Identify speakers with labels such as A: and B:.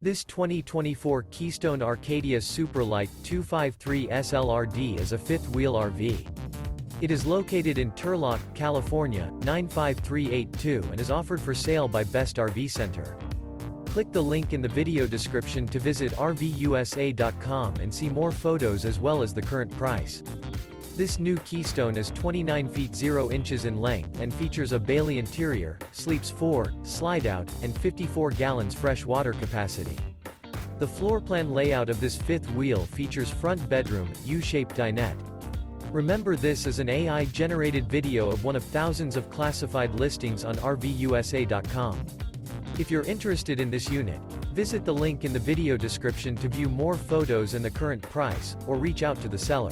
A: This 2024 Keystone Arcadia Super Lite 253 SLRD is a fifth-wheel RV. It is located in Turlock, California, 95382 and is offered for sale by Best RV Center. Click the link in the video description to visit RVUSA.com and see more photos as well as the current price. This new Keystone is 29 feet 0 inches in length and features a Bailey interior, sleeps 4, slide-out, and 54 gallons fresh water capacity. The floor plan layout of this fifth wheel features front bedroom, U-shaped dinette. Remember, this is an AI-generated video of one of thousands of classified listings on RVUSA.com. If you're interested in this unit, visit the link in the video description to view more photos and the current price, or reach out to the seller.